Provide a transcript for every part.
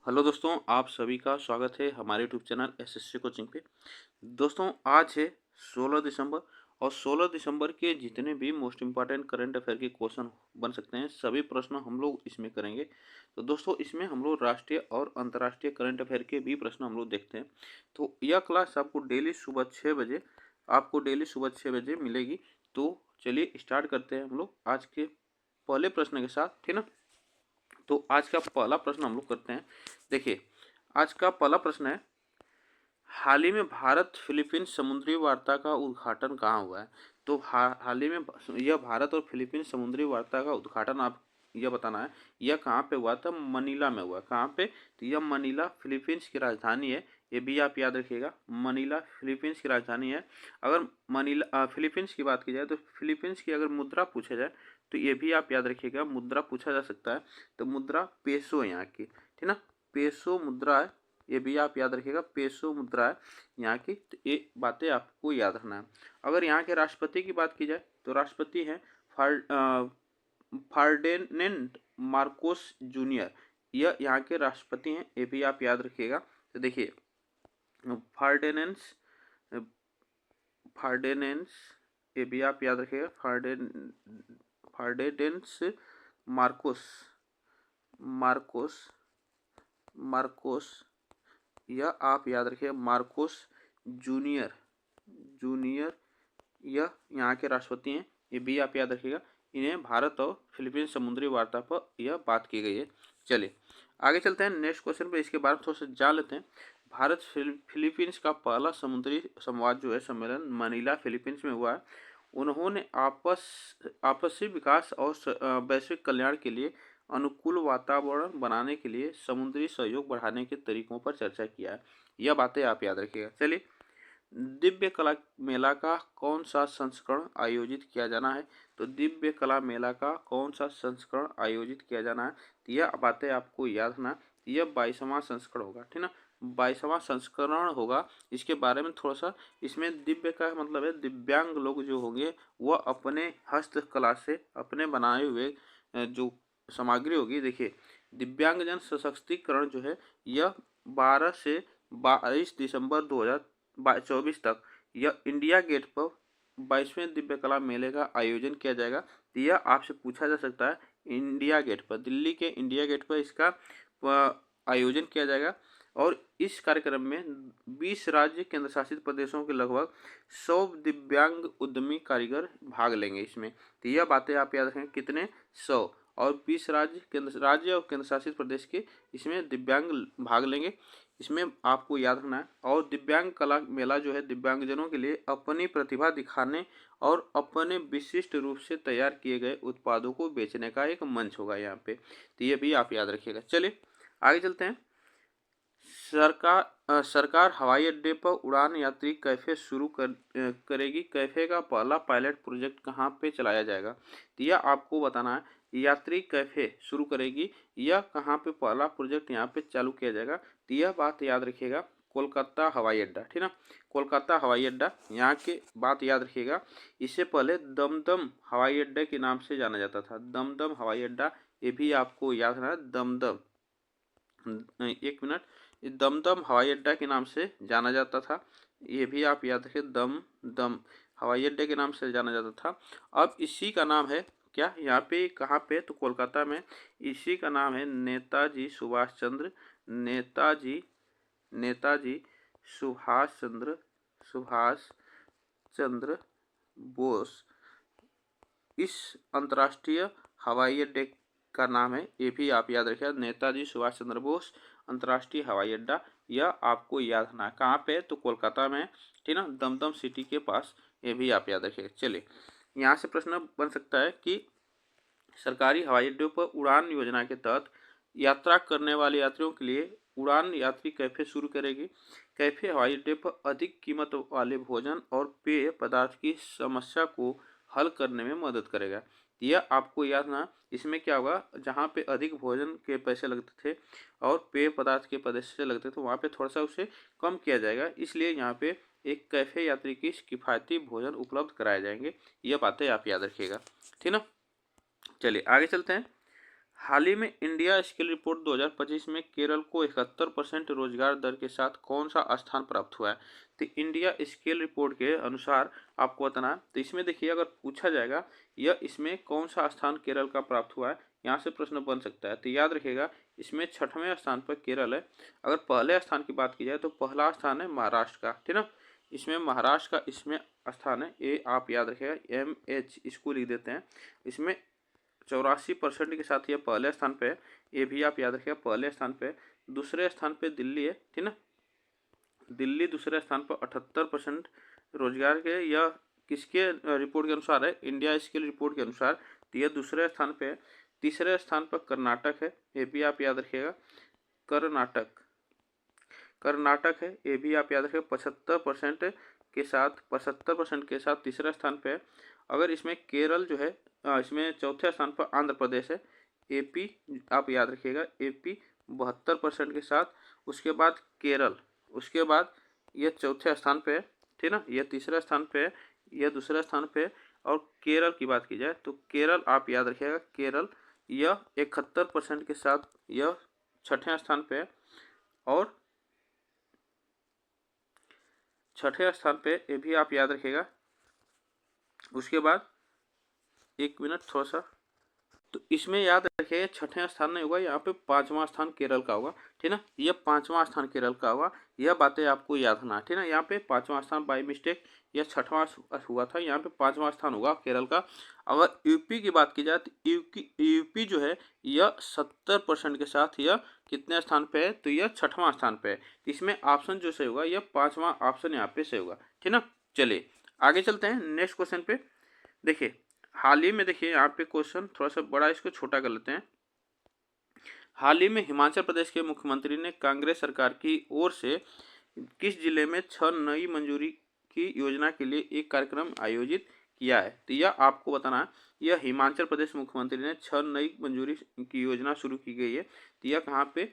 Hello दोस्तों, आप सभी का स्वागत है हमारे यूट्यूब चैनल एसएससी कोचिंग पे। दोस्तों, आज है 16 दिसंबर और 16 दिसंबर के जितने भी मोस्ट इम्पॉर्टेंट करंट अफेयर के क्वेश्चन बन सकते हैं, सभी प्रश्न हम लोग इसमें करेंगे। तो दोस्तों, इसमें हम लोग राष्ट्रीय और अंतर्राष्ट्रीय करंट अफेयर के भी प्रश्न हम लोग देखते हैं। तो यह क्लास आपको डेली सुबह 6 बजे मिलेगी। तो चलिए स्टार्ट करते हैं हम लोग आज के पहले प्रश्न के साथ, ठीक ना। तो आज का पहला प्रश्न हम लोग करते हैं। देखिए, आज का पहला प्रश्न है, हाल ही में भारत फिलीपींस समुद्री वार्ता का उद्घाटन कहाँ हुआ है। तो हाल ही में यह भारत और फिलीपींस समुद्री वार्ता का उद्घाटन आप यह बताना है, यह कहाँ पे हुआ था। मनीला में हुआ। कहाँ पे? तो यह मनीला फिलीपींस की राजधानी है। ये भी आप याद रखिएगा, मनीला फिलीपींस की राजधानी है। अगर मनीला फिलीपींस की बात की जाए तो फिलीपींस की अगर मुद्रा पूछा जाए तो ये भी आप याद रखिएगा, मुद्रा पूछा जा सकता है। तो मुद्रा पेसो यहाँ की, ठीक ना, पेसो मुद्रा है। ये भी आप याद रखिएगा, पेसो मुद्रा है यहाँ की। तो ये बातें आपको याद रखना है। अगर यहाँ के राष्ट्रपति की बात की जाए तो राष्ट्रपति हैं फर्डिनेंड मार्कोस जूनियर। यह यहाँ के राष्ट्रपति हैं, ये भी आप याद रखिएगा। तो देखिए, फर्डिनेंस फर्डिनेंस ये भी आप याद रखिएगा, फर्डिनेंस मार्कोस मार्कोस मार्कोस यह आप याद रखिए, मार्कोस जूनियर जूनियर यह यहाँ के राष्ट्रपति हैं। ये भी आप याद रखिएगा। इन्हें भारत और फिलीपींस समुद्री वार्ता पर यह बात की गई है। चलिए आगे चलते हैं नेक्स्ट क्वेश्चन पे। इसके बारे में थोड़ा सा जान लेते हैं। भारत फिलीपींस का पहला समुद्री संवाद जो है, सम्मेलन मनीला फिलीपींस में हुआ है। उन्होंने आपसी विकास और वैश्विक कल्याण के लिए अनुकूल वातावरण बनाने के लिए समुद्री सहयोग बढ़ाने के तरीकों पर चर्चा किया है। यह बातें आप याद रखिएगा। चलिए, दिव्य कला मेला का कौन सा संस्करण आयोजित किया जाना है। तो दिव्य कला मेला का कौन सा संस्करण आयोजित किया जाना है, तो यह बातें आपको याद रखना। यह 22वां संस्करण होगा, ठीक ना, 22वां संस्करण होगा। इसके बारे में थोड़ा सा, इसमें दिव्य का मतलब है दिव्यांग लोग जो होंगे वह अपने हस्तकला से अपने बनाए हुए जो सामग्री होगी। देखिए, दिव्यांगजन सशक्तिकरण जो है यह 12 से 22 दिसंबर 2024 तक यह इंडिया गेट पर 22वें दिव्य कला मेले का आयोजन किया जाएगा। तो यह आपसे पूछा जा सकता है, इंडिया गेट पर, दिल्ली के इंडिया गेट पर इसका आयोजन किया जाएगा। और इस कार्यक्रम में 20 राज्य केंद्र शासित प्रदेशों के लगभग 100 दिव्यांग उद्यमी कारीगर भाग लेंगे इसमें। तो यह बातें आप याद रखें, कितने? 100 और 20 राज्य और केंद्र शासित प्रदेश के इसमें दिव्यांग भाग लेंगे। इसमें आपको याद रखना है। और दिव्यांग कला मेला जो है दिव्यांगजनों के लिए अपनी प्रतिभा दिखाने और अपने विशिष्ट रूप से तैयार किए गए उत्पादों को बेचने का एक मंच होगा यहाँ पे। तो ये भी आप याद रखिएगा। चलिए आगे चलते हैं। सरकार हवाई अड्डे पर उड़ान यात्री कैफे शुरू करेगी। कैफे का पहला पायलट प्रोजेक्ट कहाँ पे चलाया जाएगा, तो यह आपको बताना है। यात्री कैफे शुरू करेगी, यह कहाँ पे पहला प्रोजेक्ट यहाँ पे चालू किया जाएगा, तो यह बात याद रखिएगा, कोलकाता हवाई अड्डा, ठीक ना, कोलकाता हवाई अड्डा यहाँ की बात याद रखिएगा। इससे पहले दमदम हवाई अड्डे के नाम से जाना जाता था, दमदम हवाई अड्डा, ये भी आपको याद रखना है। दमदम, एक मिनट, दमदम हवाई अड्डा के नाम से जाना जाता था। ये भी आप याद रखें, दम हवाई अड्डे के नाम से जाना जाता था। अब इसी का नाम है क्या, यहाँ पे कहाँ पे, तो कोलकाता में। इसी का नाम है नेताजी सुभाष चंद्र नेताजी सुभाष चंद्र बोस। इस अंतर्राष्ट्रीय हवाई अड्डे का नाम है, ये भी आप याद रखिए, नेताजी सुभाष चंद्र बोस अंतर्राष्ट्रीय हवाई अड्डा। यह आपको याद रखना है, कहाँ पे, तो कोलकाता में, ठीक ना, दमदम सिटी के पास। ये भी आप याद रखिए। चलिए, यहाँ से प्रश्न बन सकता है कि सरकारी हवाई अड्डों पर उड़ान योजना के तहत यात्रा करने वाले यात्रियों के लिए उड़ान यात्री कैफे शुरू करेगी। कैफे हवाई अड्डे पर अधिक कीमत वाले भोजन और पेय पदार्थ की समस्या को हल करने में मदद करेगा। यह आपको याद ना, इसमें क्या होगा, जहाँ पे अधिक भोजन के पैसे लगते थे और पेय पदार्थ के पैसे लगते थे, वहाँ पे थोड़ा सा उसे कम किया जाएगा। इसलिए यहाँ पे एक कैफे यात्री की किफ़ायती भोजन उपलब्ध कराए जाएंगे। यह बातें आप याद रखिएगा, ठीक ना। चलिए आगे चलते हैं। हाल ही में इंडिया स्किल रिपोर्ट 2025 में केरल को 71% रोजगार दर के साथ कौन सा स्थान प्राप्त हुआ है? तो इंडिया स्किल रिपोर्ट के अनुसार आपको बताना है। तो इसमें देखिए, अगर पूछा जाएगा यह इसमें कौन सा स्थान केरल का प्राप्त हुआ है, यहाँ से प्रश्न बन सकता है। तो याद रखिएगा, इसमें 6वें स्थान पर केरल है। अगर पहले स्थान की बात की जाए तो पहला स्थान है महाराष्ट्र का, ठीक ना। इसमें महाराष्ट्र का इसमें स्थान है, ये आप याद रखिएगा, MH इसको लिख देते हैं। इसमें 84% के साथ ये पहले स्थान पे है, ये भी आप याद रखिएगा, पहले स्थान पे। दूसरे स्थान पे दिल्ली है, ठीक ना। दिल्ली दूसरे स्थान पर 78% रोजगार के, यह किसके रिपोर्ट के अनुसार है? इंडिया स्किल रिपोर्ट के अनुसार। तो यह दूसरे स्थान पे है। तीसरे स्थान पर कर्नाटक है, ये भी आप याद रखिएगा, कर्नाटक है, ये भी आप याद रखिएगा, 75% के साथ तीसरे स्थान पे है। अगर इसमें केरल जो है, इसमें चौथे स्थान पर आंध्र प्रदेश है, AP आप याद रखिएगा, AP 72% के साथ। उसके बाद केरल, उसके बाद यह चौथे स्थान पे है, ठीक ना, यह तीसरे स्थान पे है, यह दूसरे स्थान पे है। और केरल की बात की जाए तो केरल आप याद रखिएगा, केरल यह 71% के साथ यह 6ठे स्थान पे है। और 6ठे स्थान पे, ये भी आप याद रखिएगा। उसके बाद 1 मिनट थोड़ा सा, तो इसमें याद रखिए 6ठे स्थान नहीं होगा, यहाँ पे 5वां स्थान केरल का होगा, ठीक ना। यह 5वां स्थान केरल का होगा, यह बातें आपको याद रखना, ठीक ना। यहाँ पे 5वां स्थान बाय मिस्टेक, यह 6वां हुआ था, यहाँ पे 5वां स्थान होगा केरल का। अगर यूपी की बात की जाए तो यूपी जो है यह 70% के साथ यह कितने स्थान पे है? तो यह 6वां स्थान पे है। इसमें ऑप्शन जो सही होगा, यह 5वां ऑप्शन यहाँ पे सही होगा, ठीक ना। चलिए आगे चलते हैं नेक्स्ट क्वेश्चन पे। देखिए हाल ही में, देखिए यहाँ पे क्वेश्चन थोड़ा सा बड़ा, इसको छोटा कर लेते हैं। हाल ही में हिमाचल प्रदेश के मुख्यमंत्री ने कांग्रेस सरकार की ओर से किस जिले में 6 नई मंजूरी की योजना के लिए एक कार्यक्रम आयोजित किया है? तो यह आपको बताना है, यह हिमाचल प्रदेश मुख्यमंत्री ने 6 नई मंजूरी की योजना शुरू की गई है। तो यह कहाँ पे?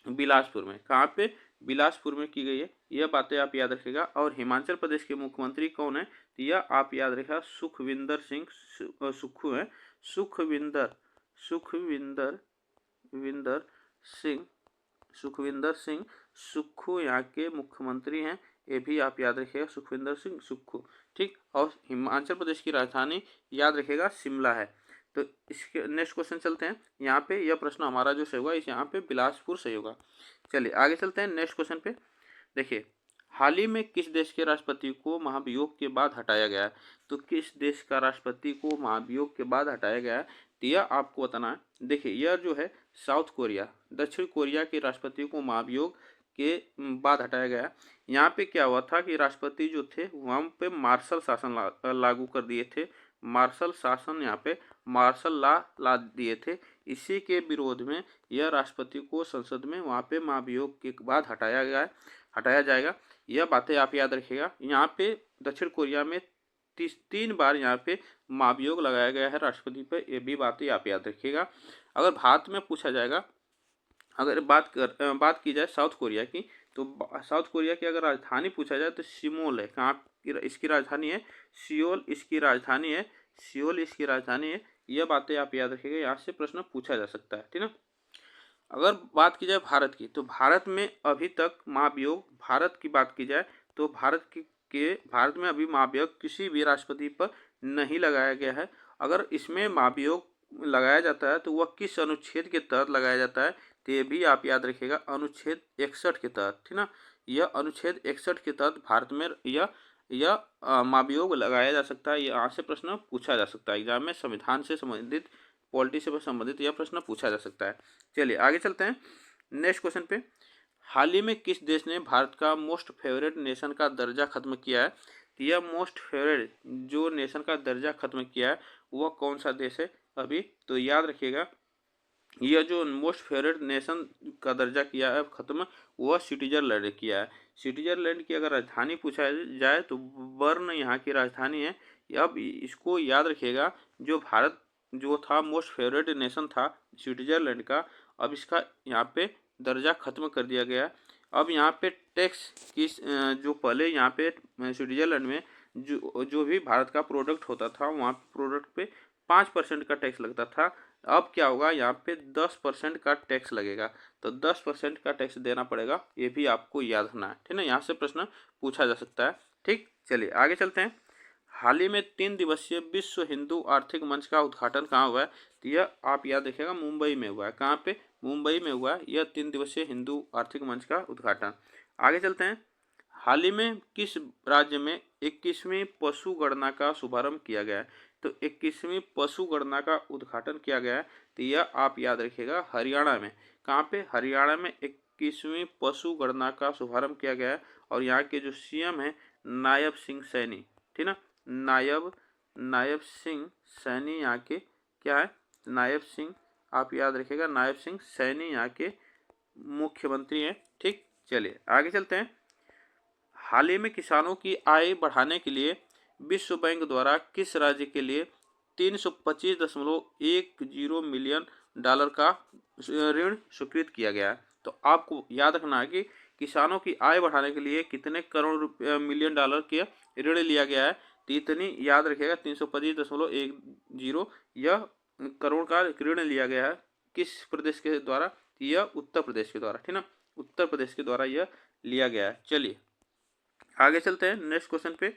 बिलासपुर में। कहाँ पे? बिलासपुर में की गई है। यह बातें आप याद रखिएगा। और हिमाचल प्रदेश के मुख्यमंत्री कौन है? तो यह आप याद रखिएगा, सुखविंदर सिंह सुक्खू है। सुखविंदर सिंह सुक्खू यहाँ के मुख्यमंत्री हैं, ये भी आप याद रखिएगा, सुखविंदर सिंह सुक्खू, ठीक। और हिमाचल प्रदेश की राजधानी याद रखिएगा शिमला है। तो इसके नेक्स्ट क्वेश्चन चलते हैं। यहाँ पे यह प्रश्न हमारा जो सही होगा, इस यहाँ पे बिलासपुर सही होगा। चलिए आगे चलते हैं नेक्स्ट क्वेश्चन पे। देखिए हाल ही में किस देश के राष्ट्रपति को महाभियोग के बाद हटाया गया है? तो किस देश का राष्ट्रपति को महाभियोग के बाद हटाया गया है? तो यह आपको बताना है। देखिए यह जो है साउथ कोरिया, दक्षिण कोरिया के राष्ट्रपति को महाभियोग के बाद हटाया गया। यहाँ पे क्या हुआ था कि राष्ट्रपति जो थे वहाँ पे मार्शल शासन लागू कर दिए थे। मार्शल शासन, यहाँ पे मार्शल लॉ ला दिए थे। इसी के विरोध में यह राष्ट्रपति को संसद में वहाँ पे महाभियोग के बाद हटाया जाएगा। यह बातें आप याद रखिएगा। यहाँ पे दक्षिण कोरिया में 3 बार यहाँ पे महाभियोग लगाया गया है राष्ट्रपति पर, ये भी बातें आप याद रखिएगा। अगर भारत में पूछा जाएगा, अगर बात की जाए साउथ कोरिया की, तो साउथ कोरिया की अगर राजधानी पूछा जाए तो सिमोल है। कहाँ इसकी राजधानी है? सियोल इसकी राजधानी है, सियोल इसकी राजधानी है। यह बातें आप याद रखिएगा, यहाँ से प्रश्न पूछा जा सकता है, ठीक ना। अगर बात की जाए भारत की, तो भारत में अभी तक महाभियोग, भारत की बात की जाए तो भारत में अभी महाभियोग किसी भी राष्ट्रपति पर नहीं लगाया गया है। अगर इसमें महाभियोग लगाया जाता है तो वह किस अनुच्छेद के तहत लगाया जाता है? तो ये भी आप याद रखिएगा, अनुच्छेद 61 के तहत, ठीक ना। यह अनुच्छेद 61 के तहत भारत में यह महाभियोग लगाया जा सकता है। यहाँ से प्रश्न पूछा जा सकता है एग्जाम में, संविधान से संबंधित, पॉलिटी से संबंधित यह प्रश्न पूछा जा सकता है। चलिए आगे चलते हैं नेक्स्ट क्वेश्चन पे। हाल ही में किस देश ने भारत का मोस्ट फेवरेट नेशन का दर्जा खत्म किया है? यह मोस्ट फेवरेट जो नेशन का दर्जा खत्म किया है वह कौन सा देश है अभी? तो याद रखिएगा, यह जो मोस्ट फेवरेट नेशन का दर्जा किया है खत्म, वह स्विट्जरलैंड ने किया है। स्विट्जरलैंड की अगर राजधानी पूछा जाए तो बर्न यहाँ की राजधानी है। अब इसको याद रखिएगा, जो भारत जो था मोस्ट फेवरेट नेशन था स्विट्जरलैंड का, अब इसका यहाँ पे दर्जा खत्म कर दिया गया। अब यहाँ पे टैक्स की जो पहले यहाँ पे स्विट्जरलैंड में जो भी भारत का प्रोडक्ट होता था, वहाँ प्रोडक्ट पे 5% का टैक्स लगता था। अब क्या होगा, यहाँ पे 10% का टैक्स लगेगा, तो 10% का टैक्स देना पड़ेगा, ये भी आपको याद रखना है, ठीक है। यहाँ से प्रश्न पूछा जा सकता है। ठीक, चलिए आगे चलते हैं। हाल ही में 3 दिवसीय विश्व हिंदू आर्थिक मंच का उद्घाटन कहाँ हुआ है? तो यह आप याद रखिएगा, मुंबई में हुआ है। कहाँ पे? मुंबई में हुआ है यह 3 दिवसीय हिंदू आर्थिक मंच का उद्घाटन। आगे चलते हैं। हाल ही में किस राज्य में 21वीं पशु गणना का शुभारंभ किया गया है? तो 21वीं पशु गणना का उद्घाटन किया गया है, तो यह आप याद रखिएगा हरियाणा में। कहाँ पे? हरियाणा में 21वीं पशु गणना का शुभारंभ किया गया है, और यहाँ के जो सीएम है नायब सिंह सैनी, ठीक ना, नायब सिंह सैनी यहाँ के क्या है? नायब सिंह, आप याद रखिएगा, नायब सिंह सैनी यहाँ के मुख्यमंत्री हैं। ठीक, चलिए आगे चलते हैं। हाल ही में किसानों की आय बढ़ाने के लिए विश्व बैंक द्वारा किस राज्य के लिए 325.10 मिलियन डॉलर का ऋण स्वीकृत किया गया है? तो आपको याद रखना है कि किसानों की आय बढ़ाने के लिए कितने करोड़ मिलियन डॉलर के ऋण लिया गया है, तो इतनी याद रखिएगा, 325.10 यह करोड़ का ऋण लिया गया है। किस प्रदेश के द्वारा? यह उत्तर प्रदेश के द्वारा, ठीक ना, उत्तर प्रदेश के द्वारा यह लिया गया है। चलिए आगे चलते हैं नेक्स्ट क्वेश्चन पे।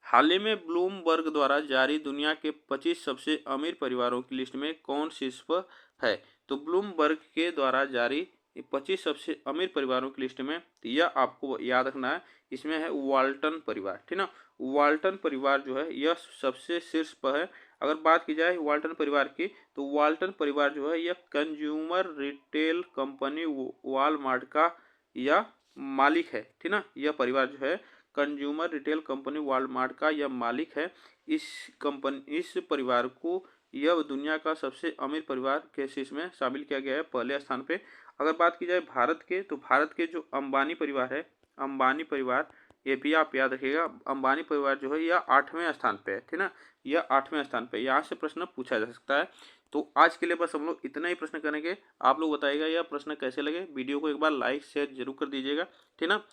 हाल ही में ब्लूमबर्ग द्वारा जारी दुनिया के 25 सबसे अमीर परिवारों की लिस्ट में कौन शीर्ष पर है? तो ब्लूमबर्ग के द्वारा जारी 25 सबसे अमीर परिवारों की लिस्ट में, यह आपको याद रखना है, इसमें है वाल्टन परिवार, ठीक ना। वाल्टन परिवार जो है यह सबसे शीर्ष पर है। अगर बात की जाए वाल्टन परिवार की, तो वाल्टन परिवार जो है यह कंज्यूमर रिटेल कंपनी वॉलमार्ट का यह मालिक है, ठीक ना। यह परिवार जो है कंज्यूमर रिटेल कंपनी वॉलमार्ट का यह मालिक है। इस परिवार को यह दुनिया का सबसे अमीर परिवार के शीर्ष में शामिल किया गया है, पहले स्थान पे। अगर बात की जाए भारत के, तो भारत के जो अंबानी परिवार है, अंबानी परिवार, ये भी आप याद रखिएगा, अंबानी परिवार जो है यह 8वें स्थान पे है, ठीक ना, यह 8वें स्थान पे। यहाँ से प्रश्न पूछा जा सकता है। तो आज के लिए बस हम लोग इतना ही प्रश्न करेंगे। आप लोग बताइएगा यह प्रश्न कैसे लगे। वीडियो को एक बार लाइक शेयर जरूर कर दीजिएगा, ठीक ना।